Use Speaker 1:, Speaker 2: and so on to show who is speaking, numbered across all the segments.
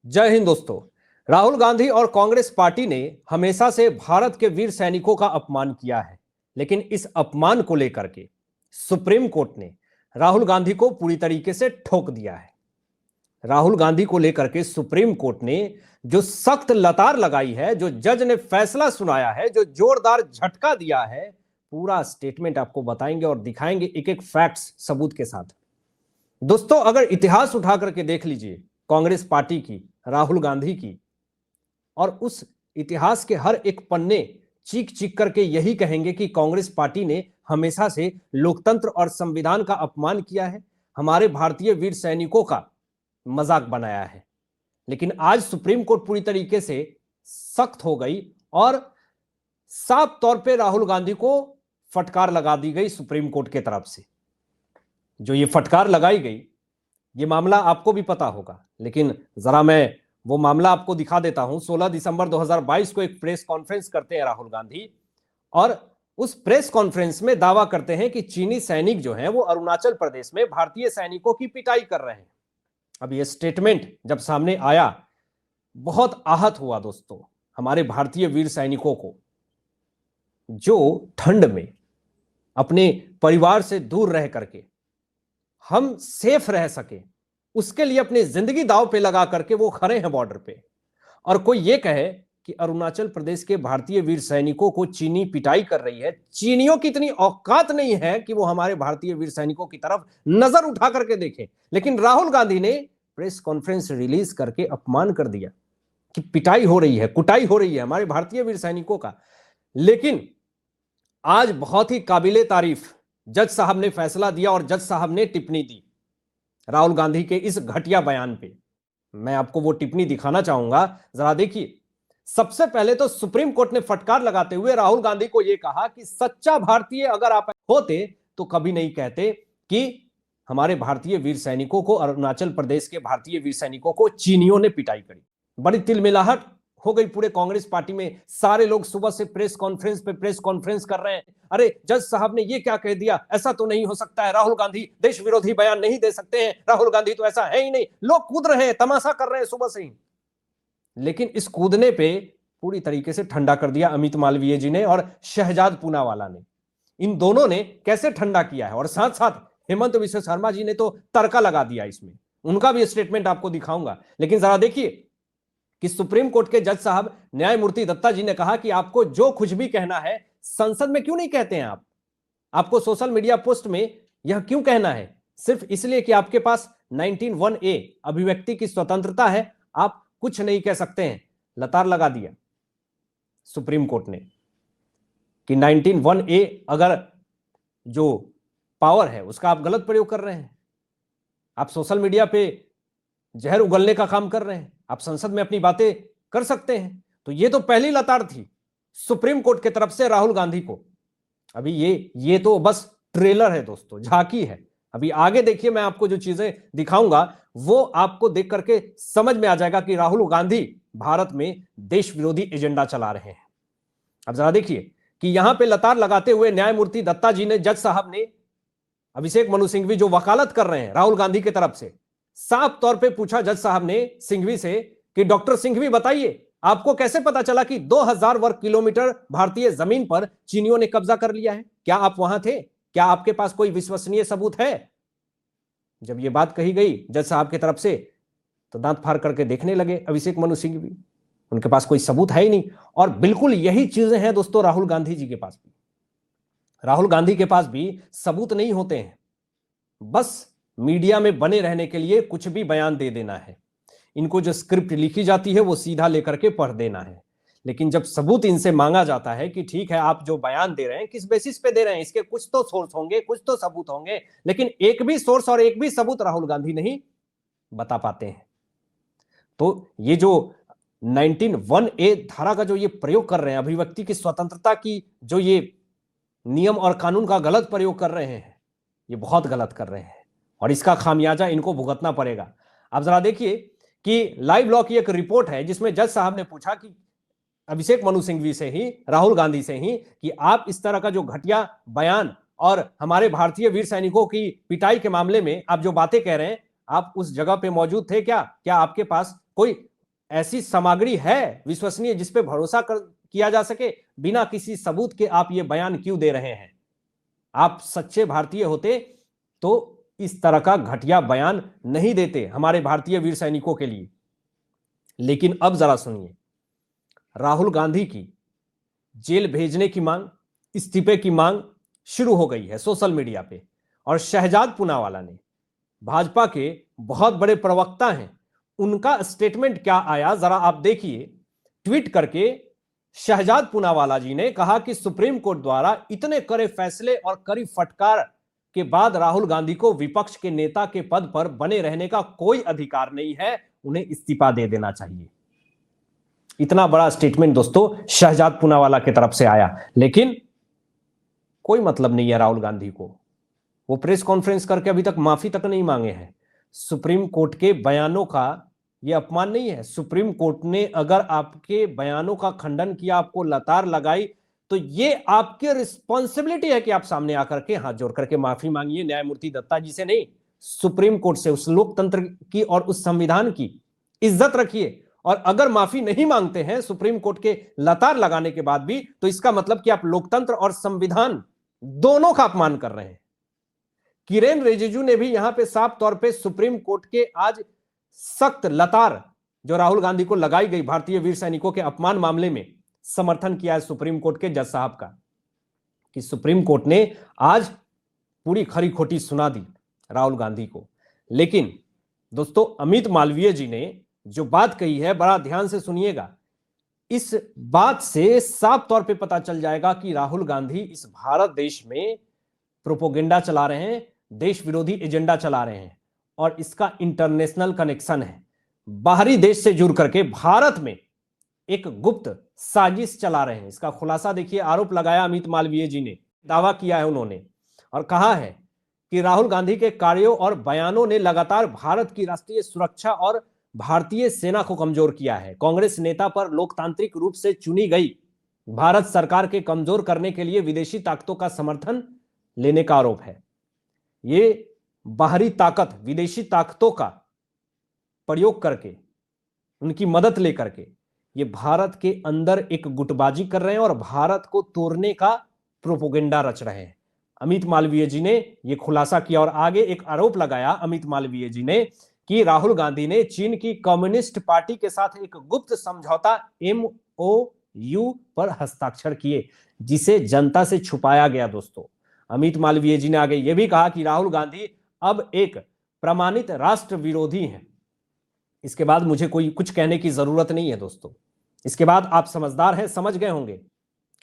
Speaker 1: जय हिंद दोस्तों। राहुल गांधी और कांग्रेस पार्टी ने हमेशा से भारत के वीर सैनिकों का अपमान किया है, लेकिन इस अपमान को लेकर के सुप्रीम कोर्ट ने राहुल गांधी को पूरी तरीके से ठोक दिया है। राहुल गांधी को लेकर के सुप्रीम कोर्ट ने जो सख्त लतार लगाई है, जो जज ने फैसला सुनाया है, जो जोरदार झटका दिया है, पूरा स्टेटमेंट आपको बताएंगे और दिखाएंगे एक एक फैक्ट्स सबूत के साथ। दोस्तों, अगर इतिहास उठा करके देख लीजिए कांग्रेस पार्टी की, राहुल गांधी की, और उस इतिहास के हर एक पन्ने चीख चीख करके यही कहेंगे कि कांग्रेस पार्टी ने हमेशा से लोकतंत्र और संविधान का अपमान किया है, हमारे भारतीय वीर सैनिकों का मजाक बनाया है। लेकिन आज सुप्रीम कोर्ट पूरी तरीके से सख्त हो गई और साफ तौर पे राहुल गांधी को फटकार लगा दी गई सुप्रीम कोर्ट के तरफ से। जो ये फटकार लगाई गई, ये मामला आपको भी पता होगा, लेकिन जरा मैं वो मामला आपको दिखा देता हूं। 16 दिसंबर 2022 को एक प्रेस कॉन्फ्रेंस करते हैं राहुल गांधी, और उस प्रेस कॉन्फ्रेंस में दावा करते हैं कि चीनी सैनिक जो हैं वो अरुणाचल प्रदेश में भारतीय सैनिकों की पिटाई कर रहे हैं। अब ये स्टेटमेंट जब सामने आया, बहुत आहत हुआ दोस्तों हमारे भारतीय वीर सैनिकों को, जो ठंड में अपने परिवार से दूर रह करके हम सेफ रह सके, उसके लिए अपनी जिंदगी दांव पे लगा करके वो खड़े हैं बॉर्डर पे। और कोई ये कहे कि अरुणाचल प्रदेश के भारतीय वीर सैनिकों को चीनी पिटाई कर रही है, चीनियों की इतनी औकात नहीं है कि वो हमारे भारतीय वीर सैनिकों की तरफ नजर उठा करके देखें। लेकिन राहुल गांधी ने प्रेस कॉन्फ्रेंस रिलीज करके अपमान कर दिया कि पिटाई हो रही है, कुटाई हो रही है हमारे भारतीय वीर सैनिकों का। लेकिन आज बहुत ही काबिले तारीफ जज साहब ने फैसला दिया और जज साहब ने टिप्पणी दी राहुल गांधी के इस घटिया बयान पे। मैं आपको वो टिप्पणी दिखाना चाहूंगा, जरा देखिए। सबसे पहले तो सुप्रीम कोर्ट ने फटकार लगाते हुए राहुल गांधी को यह कहा कि सच्चा भारतीय अगर आप होते तो कभी नहीं कहते कि हमारे भारतीय वीर सैनिकों को, अरुणाचल प्रदेश के भारतीय वीर सैनिकों को चीनियों ने पिटाई करी। बड़ी तिलमिलाहट हो गई पूरे कांग्रेस पार्टी में। सारे लोग सुबह से प्रेस कॉन्फ्रेंस पे प्रेस कॉन्फ्रेंस कर रहे हैं। अरे जज साहब ने ये क्या कह दिया, ऐसा तो नहीं हो सकता है, राहुल गांधी देश विरोधी बयान नहीं दे सकते हैं, राहुल गांधी तो ऐसा है ही नहीं। लोग कूद रहे हैं, तमाशा कर रहे हैं सुबह से ही। लेकिन इस कूदने पे पूरी तरीके से ठंडा कर दिया अमित मालवीय जी ने और शहजाद पूनावाला ने। इन दोनों ने कैसे ठंडा किया है, और साथ साथ हेमंत विश्व शर्मा जी ने तो तड़का लगा दिया इसमें। उनका भी स्टेटमेंट आपको दिखाऊंगा। लेकिन जरा देखिए कि सुप्रीम कोर्ट के जज साहब न्यायमूर्ति दत्ता जी ने कहा कि आपको जो कुछ भी कहना है संसद में क्यों नहीं कहते हैं आप, आपको सोशल मीडिया पोस्ट में यह क्यों कहना है? सिर्फ इसलिए कि आपके पास 19(1)A अभिव्यक्ति की स्वतंत्रता है, आप कुछ नहीं कह सकते हैं। लतार लगा दिया सुप्रीम कोर्ट ने कि 19(1)A अगर जो पावर है उसका आप गलत प्रयोग कर रहे हैं, आप सोशल मीडिया पे जहर उगलने का काम कर रहे हैं, आप संसद में अपनी बातें कर सकते हैं। तो ये तो पहली लताड़ थी सुप्रीम कोर्ट की तरफ से राहुल गांधी को। अभी ये तो बस ट्रेलर है दोस्तों, झांकी है। अभी आगे देखिए, मैं आपको जो चीजें दिखाऊंगा वो आपको देख करके समझ में आ जाएगा कि राहुल गांधी भारत में देश विरोधी एजेंडा चला रहे हैं। अब जरा देखिए कि यहां पे लतार लगाते हुए न्यायमूर्ति दत्ता जी ने, जज साहब ने, अभिषेक मनु सिंघवी जो वकालत कर रहे हैं राहुल गांधी की तरफ से, साफ तौर पे पूछा जज साहब ने सिंघवी से कि डॉक्टर सिंघवी बताइए, आपको कैसे पता चला कि 2000 वर्ग किलोमीटर भारतीय जमीन पर चीनियों ने कब्जा कर लिया है? क्या आप वहां थे? क्या आपके पास कोई विश्वसनीय सबूत है? जब यह बात कही गई जज साहब की तरफ से तो दांत फाड़ करके देखने लगे अभिषेक मनु सिंघवी। उनके पास कोई सबूत है ही नहीं। और बिल्कुल यही चीजें हैं दोस्तों राहुल गांधी जी के पास भी। राहुल गांधी के पास भी सबूत नहीं होते हैं, बस मीडिया में बने रहने के लिए कुछ भी बयान दे देना है। इनको जो स्क्रिप्ट लिखी जाती है वो सीधा लेकर के पढ़ देना है। लेकिन जब सबूत इनसे मांगा जाता है कि ठीक है आप जो बयान दे रहे हैं किस बेसिस पे दे रहे हैं, इसके कुछ तो सोर्स होंगे, कुछ तो सबूत होंगे, लेकिन एक भी सोर्स और एक भी सबूत राहुल गांधी नहीं बता पाते हैं। तो ये जो 19(1)A धारा का जो ये प्रयोग कर रहे हैं, अभिव्यक्ति की स्वतंत्रता की जो ये नियम और कानून का गलत प्रयोग कर रहे हैं, ये बहुत गलत कर रहे हैं और इसका खामियाजा इनको भुगतना पड़ेगा। अब जरा देखिए कि लाइव लॉ की एक रिपोर्ट है जिसमें जज साहब ने पूछा कि अभिषेक मनु सिंघवी से ही, राहुल गांधी से ही, कि आप इस तरह का जो घटिया बयान और हमारे भारतीय वीर सैनिकों की पिटाई के मामले में आप जो बातें कह रहे हैं, आप उस जगह पे मौजूद थे क्या? क्या आपके पास कोई ऐसी सामग्री है विश्वसनीय जिस पे भरोसा किया जा सके? बिना किसी सबूत के आप ये बयान क्यों दे रहे हैं? आप सच्चे भारतीय होते तो इस तरह का घटिया बयान नहीं देते हमारे भारतीय वीर सैनिकों के लिए। लेकिन अब जरा सुनिए, राहुल गांधी की जेल भेजने की मांग, इस्तीफे की मांग शुरू हो गई है सोशल मीडिया पे। और शहजाद पूनावाला ने, भाजपा के बहुत बड़े प्रवक्ता हैं, उनका स्टेटमेंट क्या आया जरा आप देखिए। ट्वीट करके शहजाद पूनावाला जी ने कहा कि सुप्रीम कोर्ट द्वारा इतने कड़े फैसले और कड़ी फटकार के बाद राहुल गांधी को विपक्ष के नेता के पद पर बने रहने का कोई अधिकार नहीं है, उन्हें इस्तीफा दे देना चाहिए। इतना बड़ा स्टेटमेंट दोस्तों शहजाद पूनावाला की तरफ से आया, लेकिन कोई मतलब नहीं है राहुल गांधी को। वो प्रेस कॉन्फ्रेंस करके अभी तक माफी तक नहीं मांगे हैं। सुप्रीम कोर्ट के बयानों का यह अपमान नहीं है? सुप्रीम कोर्ट ने अगर आपके बयानों का खंडन किया, आपको लतार लगाई, तो ये आपकी रिस्पॉन्सिबिलिटी है कि आप सामने आकर के हाथ जोड़ करके माफी मांगिए। न्यायमूर्ति दत्ता जी से नहीं, सुप्रीम कोर्ट से। उस लोकतंत्र की और उस संविधान की इज्जत रखिए। और अगर माफी नहीं मांगते हैं सुप्रीम कोर्ट के लतार लगाने के बाद भी, तो इसका मतलब कि आप लोकतंत्र और संविधान दोनों का अपमान कर रहे हैं। किरेन रिजिजू ने भी यहां पे साफ तौर पे सुप्रीम कोर्ट के आज सख्त लतार जो राहुल गांधी को लगाई गई भारतीय वीर सैनिकों के अपमान मामले में, समर्थन किया है सुप्रीम कोर्ट के जज साहब का, कि सुप्रीम कोर्ट ने आज पूरी खरी खोटी सुना दी राहुल गांधी को। लेकिन दोस्तों अमित मालवीय जी ने जो बात कही है, बड़ा ध्यान से सुनिएगा। इस बात से साफ तौर पे पता चल जाएगा कि राहुल गांधी इस भारत देश में प्रोपोगेंडा चला रहे हैं, देश विरोधी एजेंडा चला रहे हैं, और इसका इंटरनेशनल कनेक्शन है। बाहरी देश से जुड़ करके भारत में एक गुप्त साजिश चला रहे हैं। इसका खुलासा देखिए, आरोप लगाया अमित मालवीय जी ने, दावा किया है उन्होंने, और कहा है कि राहुल गांधी के कार्यों और बयानों ने लगातार भारत की राष्ट्रीय सुरक्षा और भारतीय सेना को कमजोर किया है। कांग्रेस नेता पर लोकतांत्रिक रूप से चुनी गई भारत सरकार के कमजोर करने के लिए विदेशी ताकतों का समर्थन लेने का आरोप है। ये बाहरी ताकत, विदेशी ताकतों का प्रयोग करके, उनकी मदद लेकर के ये भारत के अंदर एक गुटबाजी कर रहे हैं और भारत को तोड़ने का प्रोपोगेंडा रच रहे हैं। अमित मालवीय जी ने यह खुलासा किया और आगे एक आरोप लगाया अमित मालवीय जी ने कि राहुल गांधी ने चीन की कम्युनिस्ट पार्टी के साथ एक गुप्त समझौता MOU पर हस्ताक्षर किए, जिसे जनता से छुपाया गया। दोस्तों अमित मालवीय जी ने आगे यह भी कहा कि राहुल गांधी अब एक प्रमाणित राष्ट्र विरोधी हैं। इसके बाद मुझे कोई कुछ कहने की जरूरत नहीं है दोस्तों। इसके बाद आप समझदार हैं, समझ गए होंगे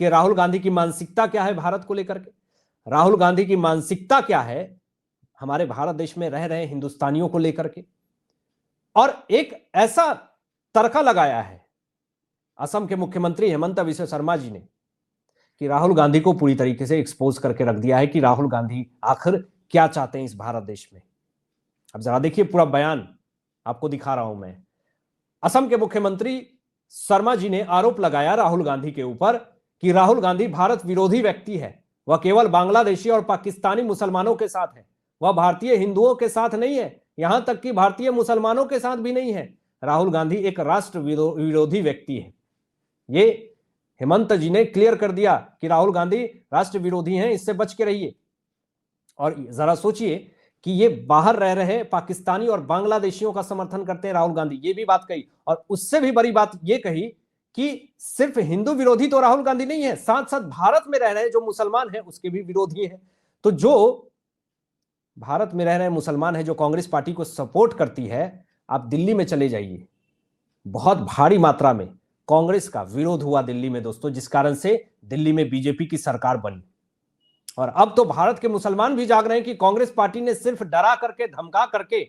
Speaker 1: कि राहुल गांधी की मानसिकता क्या है भारत को लेकर के। राहुल गांधी की मानसिकता क्या है हमारे भारत देश में रह रहे हिंदुस्तानियों को लेकर के। और एक ऐसा तड़का लगाया है असम के मुख्यमंत्री हेमंत बिस्वा शर्मा जी ने कि राहुल गांधी को पूरी तरीके से एक्सपोज करके रख दिया है कि राहुल गांधी आखिर क्या चाहते हैं इस भारत देश में। अब जरा देखिए पूरा बयान आपको दिखा रहा हूं मैं। असम के मुख्यमंत्री शर्मा जी ने आरोप लगाया राहुल गांधी के ऊपर कि राहुल गांधी भारत विरोधी व्यक्ति है। वह केवल बांग्लादेशी और पाकिस्तानी मुसलमानों के साथ है, वह भारतीय हिंदुओं के साथ नहीं है, यहां तक कि भारतीय मुसलमानों के साथ भी नहीं है। राहुल गांधी एक राष्ट्र विरोधी व्यक्ति है। ये हेमंत जी ने क्लियर कर दिया कि राहुल गांधी राष्ट्र विरोधी हैं, इससे बच के रहिए। और जरा सोचिए कि ये बाहर रह रहे पाकिस्तानी और बांग्लादेशियों का समर्थन करते हैं राहुल गांधी, ये भी बात कही। और उससे भी बड़ी बात ये कही कि सिर्फ हिंदू विरोधी तो राहुल गांधी नहीं है, साथ साथ भारत में रह रहे जो मुसलमान हैं उसके भी विरोधी हैं। तो जो भारत में रह रहे मुसलमान हैं, जो कांग्रेस पार्टी को सपोर्ट करती है, आप दिल्ली में चले जाइए, बहुत भारी मात्रा में कांग्रेस का विरोध हुआ दिल्ली में दोस्तों, जिस कारण से दिल्ली में बीजेपी की सरकार बनी। और अब तो भारत के मुसलमान भी जाग रहे हैं कि कांग्रेस पार्टी ने सिर्फ डरा करके, धमका करके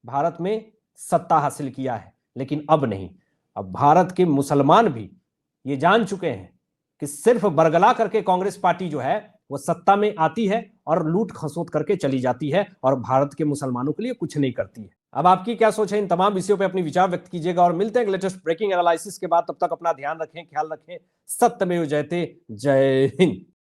Speaker 1: भारत में सत्ता हासिल किया है, लेकिन अब नहीं। अब भारत के मुसलमान भी ये जान चुके हैं कि सिर्फ बरगला करके कांग्रेस पार्टी जो है वो सत्ता में आती है और लूट खसोट करके चली जाती है और भारत के मुसलमानों के लिए कुछ नहीं करती है। अब आपकी क्या सोच है इन तमाम विषयों पे अपनी विचार व्यक्त कीजिएगा और मिलते हैं लेटेस्ट ब्रेकिंग एनालिसिस के बाद। तब तक अपना ध्यान रखें, ख्याल रखें। सत्यमेव जयते। जय हिंद।